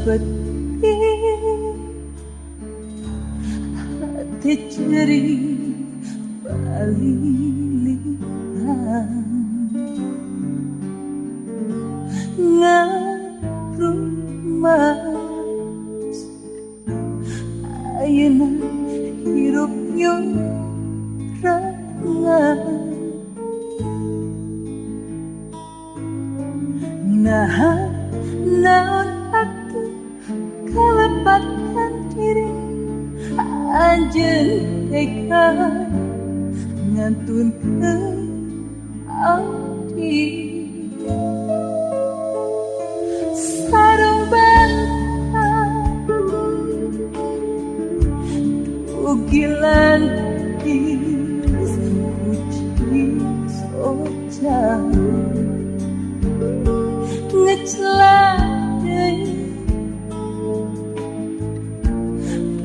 seperti hati jerih balilihan ngarumas ayeuna hirup nyung rangan naon aku kalepatan diri anjeun tega ngantunkeun abdi sareng bantah ugi lantis puji soca ngecelakai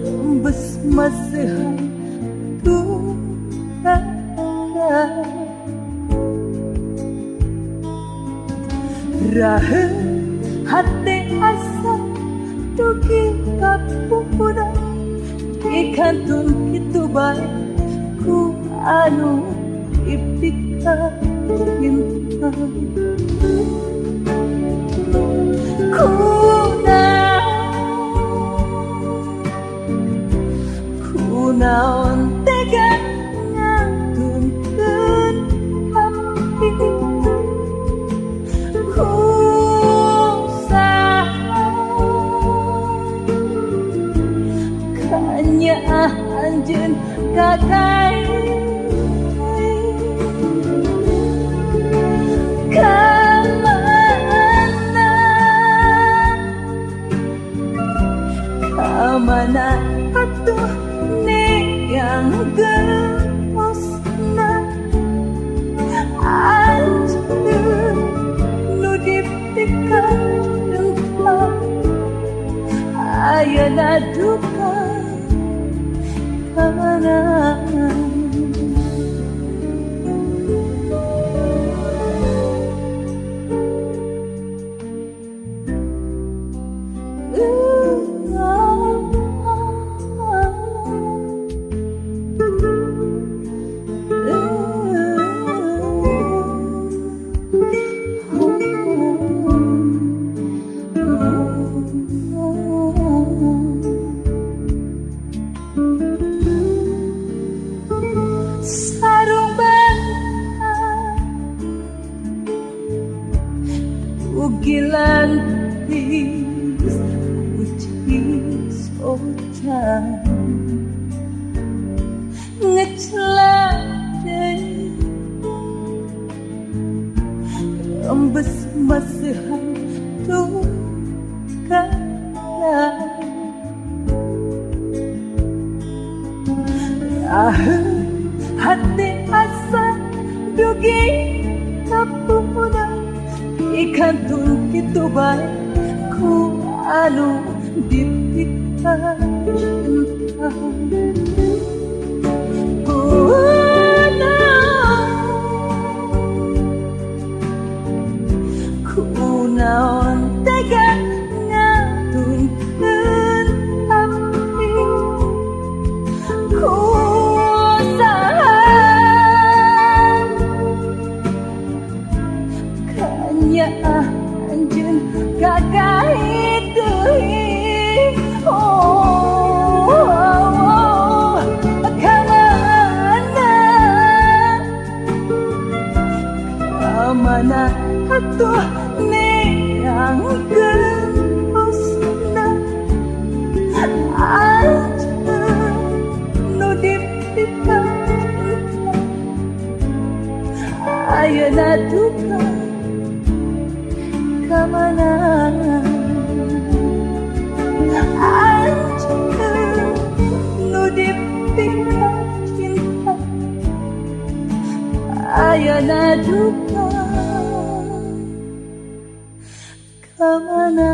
rembes masehan Tuhan rahe hati asa dugi kapura ikantun kitu bae ku anu ipika cinta kunaon tega ngantunkeun hati kusaha kanya anjeun kakai mana atuh neang geosna anjeun nu dipikir engkau ayeuna duka kamana ugi lantis puji soca ngecelakai rembes masehan tukara hati asa dugi kapura ikantun kitu bae ku anu dipikir cinta kunaon tega ngantunkeun hati kusaha kanya anjeun kakait deui kamana atuh neang geosna anjeun nu dipikir ayeuna duka kamana anjeun nu dipikir cinta ayeuna duka kamana